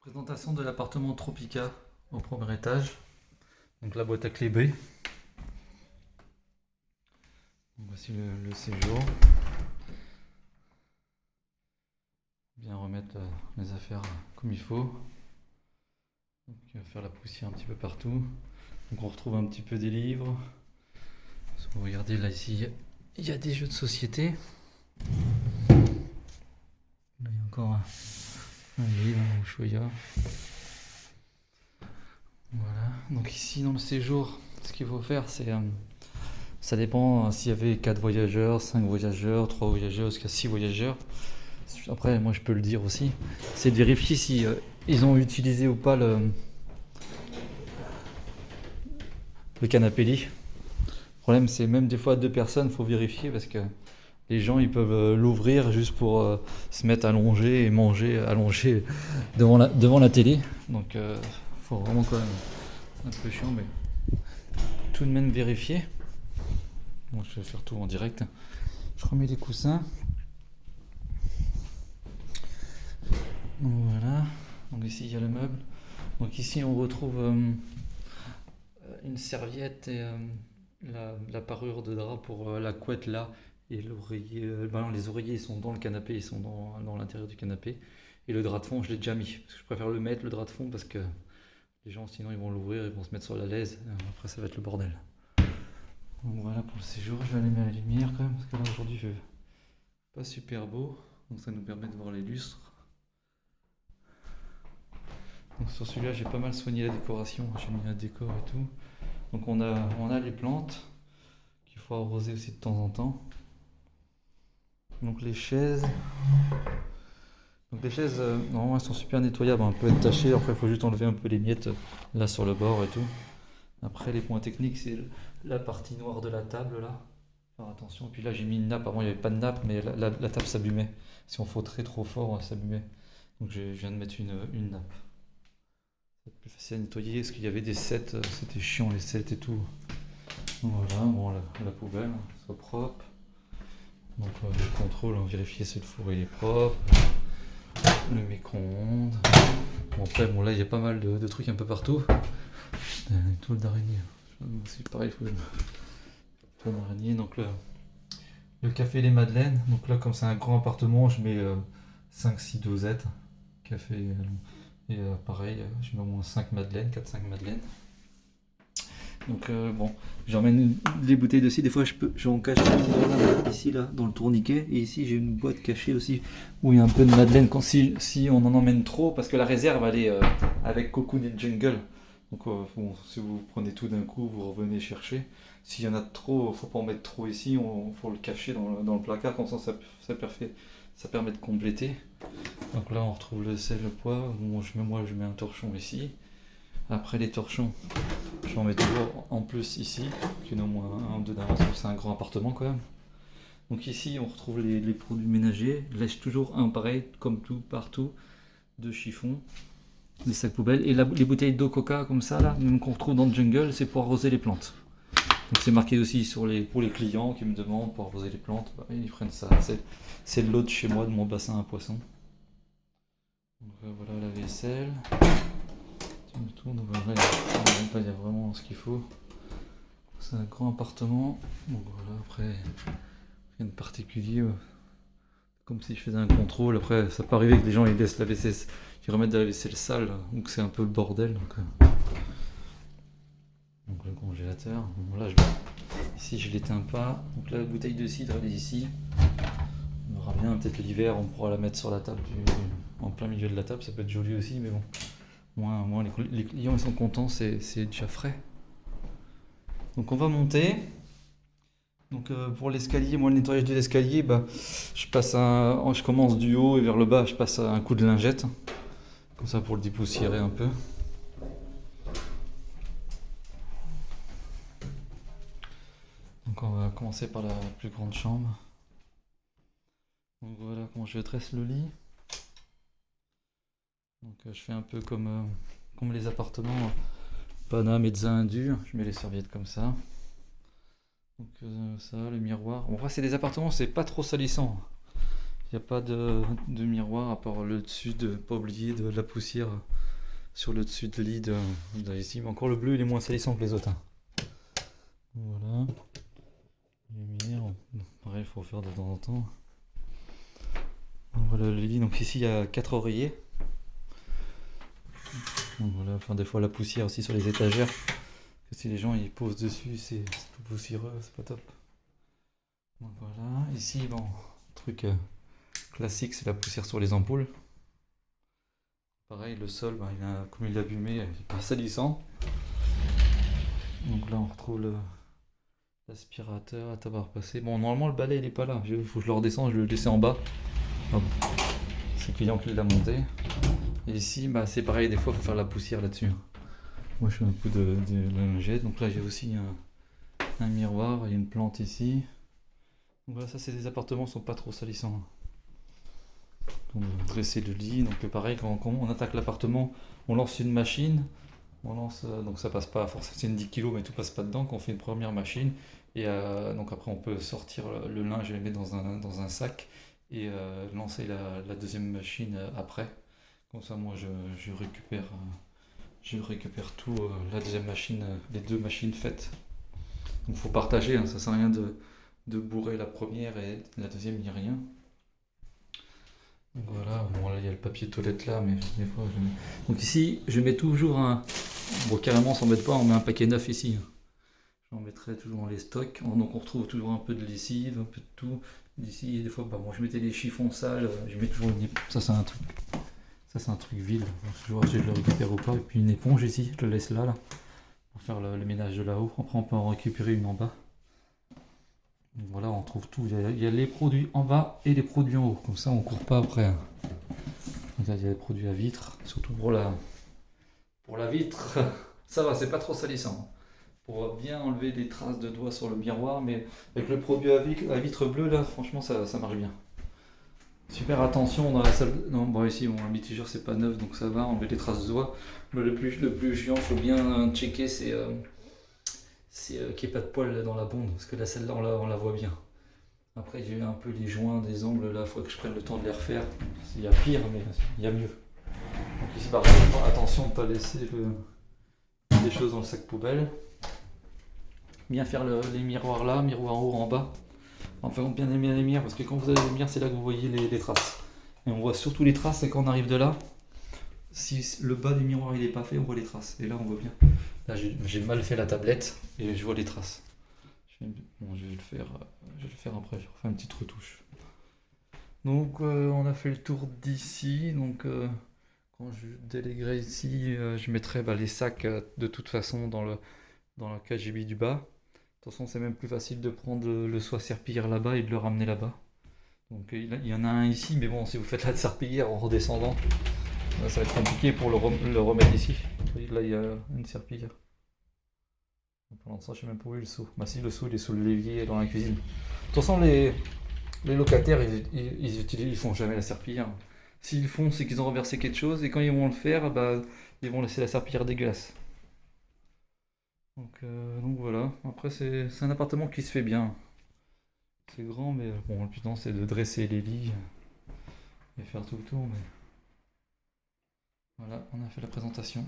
Présentation de l'appartement Tropica au premier étage. Donc la boîte à clé B. Donc voici le séjour. Bien remettre les affaires comme il faut. Donc, faire la poussière un petit peu partout. Donc on retrouve un petit peu des livres. Si vous regardez là ici, il y a des jeux de société. Là il y a encore un livre, un Ushuaïa. Voilà. Donc ici dans le séjour, ce qu'il faut faire, c'est ça dépend s'il y avait 4 voyageurs, 5 voyageurs, 3 voyageurs, jusqu'à 6 voyageurs. Après, moi je peux le dire aussi, c'est de vérifier si ils ont utilisé ou pas le canapé lit. Le problème, c'est même des fois 2 personnes, il faut vérifier parce que les gens ils peuvent l'ouvrir juste pour se mettre allongé et manger allongé devant la télé. Donc faut vraiment quand même, c'est un peu chiant, mais tout de même vérifier. Bon, je vais faire tout en direct. Je remets les coussins. Donc voilà. Donc ici il y a le meuble. Donc ici on retrouve une serviette et la parure de drap pour la couette là et l'oreiller. Non, les oreillers sont dans le canapé, ils sont dans l'intérieur du canapé. Et le drap de fond, je l'ai déjà mis. Parce que je préfère le mettre, le drap de fond, parce que les gens sinon ils vont l'ouvrir, ils vont se mettre sur la laise. Après ça va être le bordel. Donc voilà pour le séjour. Je vais allumer la lumière quand même, parce que là aujourd'hui il fait pas super beau. Donc ça nous permet de voir les lustres. Donc sur celui-là j'ai pas mal soigné la décoration. J'ai mis un décor et tout. Donc on a les plantes qu'il faut arroser aussi de temps en temps. Donc les chaises. Normalement elles sont super nettoyables, un peu tachées. Après il faut juste enlever un peu les miettes là sur le bord et tout. Après les points techniques, c'est la partie noire de la table là. Faire attention. Et puis là j'ai mis une nappe. Avant il n'y avait pas de nappe, mais la table s'abîmait. Si on fautrait trop fort, elle s'abîmait. Donc je viens de mettre une nappe. C'est plus facile à nettoyer parce qu'il y avait des sets, c'était chiant les sets et tout. Donc voilà, bon la poubelle, soit propre. Donc le contrôle, on vérifie si le four il est propre. Le micro-ondes. Bon après bon là il y a pas mal de trucs un peu partout. Une toile d'araignée. C'est pareil, il faut une toile d'araignée. Donc le café Les Madeleines. Donc là comme c'est un grand appartement, je mets 5-6 dosettes. Café. Et pareil, je mets au moins 5 madeleines, 4-5 madeleines. Donc bon, j'emmène les bouteilles de ci. Des fois, j'en cache une ici, là, dans le tourniquet. Et ici, j'ai une boîte cachée aussi où il y a un peu de madeleine. Si on en emmène trop, parce que la réserve, elle est avec Cocoon et Jungle. Donc bon, si vous prenez tout d'un coup, vous revenez chercher. S'il y en a trop, faut pas en mettre trop ici. Faut le cacher dans le placard. Comme ça permet de compléter. Donc là on retrouve le sel, le poivre. Bon, je mets un torchon ici. Après les torchons, j'en mets toujours en plus ici. Il y en a au moins un ou deux d'avance, c'est un grand appartement quand même. Donc ici on retrouve les produits ménagers. Lèche toujours un pareil, comme tout, partout, de chiffon. Les sacs poubelles. Et les bouteilles d'eau coca comme ça, là, même qu'on retrouve dans le jungle, c'est pour arroser les plantes. Donc c'est marqué aussi pour les clients qui me demandent pour arroser les plantes. Bah, ils prennent ça. C'est de l'eau de chez moi, de mon bassin à poissons. Donc voilà la vaisselle. Donc voilà, il y a vraiment ce qu'il faut. C'est un grand appartement. Donc voilà, après rien de particulier. Comme si je faisais un contrôle. Après, ça peut arriver que les gens ils laissent la vaisselle, ils remettent de la vaisselle sale, donc c'est un peu le bordel. Donc le congélateur. Bon, là, ici je l'éteins pas. Donc là, la bouteille de cidre elle est ici. On verra bien, peut-être l'hiver on pourra la mettre sur la table en plein milieu de la table, ça peut être joli aussi, mais bon. Moi les clients ils sont contents, c'est déjà frais. Donc on va monter. Donc pour l'escalier, moi le nettoyage de l'escalier, bah, je commence du haut et vers le bas, je passe un coup de lingette. Comme ça pour le dépoussiérer un peu. Donc on va commencer par la plus grande chambre. Donc voilà comment je dresse le lit. Donc je fais un peu comme les appartements Paname et Zindu. Je mets les serviettes comme ça. Donc ça, le miroir. Bon, après c'est des appartements, c'est pas trop salissant. Il n'y a pas de miroir à part le dessus, de pas oublier de la poussière sur le dessus de lit ici. Mais encore le bleu, il est moins salissant que les autres, hein. Voilà. Lumière. Pareil, il faut faire de temps en temps. Voilà le lit. Donc ici, il y a 4 oreillers. Donc voilà, enfin des fois la poussière aussi sur les étagères. Que si les gens ils posent dessus, c'est tout poussiéreux, c'est pas top. Donc voilà. Ici, bon, truc classique, c'est la poussière sur les ampoules. Pareil, le sol, ben, comme il est abîmé, il est pas salissant. Donc là, on retrouve l'aspirateur à tabac repassé. Bon, normalement, le balai, il est pas là. Il faut que je le redescende, je le laissais en bas. Hop. C'est le client qui l'a monté. Et ici, bah, c'est pareil, des fois, il faut faire la poussière là-dessus. Moi, je fais un peu de lingette. Donc là, j'ai aussi un miroir et une plante ici. Donc voilà, ça, c'est des appartements qui sont pas trop salissants. Donc, dresser le lit. Donc pareil, quand on attaque l'appartement, on lance une machine. On lance, donc ça passe pas, forcément c'est une 10 kg, mais tout passe pas dedans. Quand on fait une première machine, et donc après on peut sortir le linge et le mettre dans un sac et lancer la deuxième machine après. Comme ça, moi je récupère tout, la deuxième machine, les deux machines faites. Donc faut partager, hein, ça sert à rien de bourrer la première et la deuxième, il n'y a rien. Donc voilà, bon là il y a le papier toilette là, mais des fois je mets... Donc ici, je mets toujours un... Bon, carrément, on s'embête pas, on met un paquet neuf ici. J'en mettrai toujours dans les stocks. Donc on retrouve toujours un peu de lessive, un peu de tout. Ici, des fois, bah, bon, je mettais des chiffons sales, je mets toujours une... Ça c'est un truc vide. Je vois si je le récupère ou pas. Et puis une éponge ici, je le laisse là, pour faire le ménage de là-haut. Après on peut en récupérer une en bas. Donc voilà, on trouve tout. Il y a les produits en bas et les produits en haut. Comme ça, on court pas après. Donc là, il y a les produits à vitre, surtout pour la vitre. Ça va, c'est pas trop salissant. Pour bien enlever les traces de doigts sur le miroir, mais avec le produit à vitre bleue, là, franchement, ça marche bien. Super attention dans la salle. Non, bon, ici, bon, un mitigeur, c'est pas neuf, donc ça va, enlever les traces de doigts. Mais le plus chiant, faut bien checker, c'est qu'il n'y ait pas de poils dans la bonde, parce que là, celle-là, on la voit bien. Après, j'ai eu un peu les joints des angles, là, il faut que je prenne le temps de les refaire. Il y a pire, mais il y a mieux. Donc ici, par contre, attention de ne pas laisser des choses dans le sac poubelle. Bien faire les miroirs là, miroir en haut, en bas. Enfin, bien aimer les lumières, parce que quand vous avez les lumières, c'est là que vous voyez les traces. Et on voit surtout les traces, et quand on arrive de là, si le bas du miroir il est pas fait, on voit les traces. Et là, on voit bien. Là, j'ai mal fait la tablette, et je vois les traces. Bon, je vais le faire après, je refais une petite retouche. Donc, on a fait le tour d'ici. Donc, quand je déléguerai ici, je mettrai les sacs de toute façon dans la KGB du bas. De toute façon, c'est même plus facile de prendre le soie serpillière là-bas et de le ramener là-bas. Donc il y en a un ici, mais bon, si vous faites la serpillière en redescendant, ça va être compliqué pour le remettre ici. Là, il y a une serpillière. Pour l'instant, je sais même pas où est le seau. Bah si, le seau, il est sous le l'évier dans la cuisine. De toute façon, les locataires, ils font jamais la serpillière. S'ils font, c'est qu'ils ont renversé quelque chose, et quand ils vont le faire, ils vont laisser la serpillière dégueulasse. Donc voilà, après c'est un appartement qui se fait bien. C'est grand, mais bon, le plus temps c'est de dresser les lits et faire tout le tour. Mais voilà, on a fait la présentation.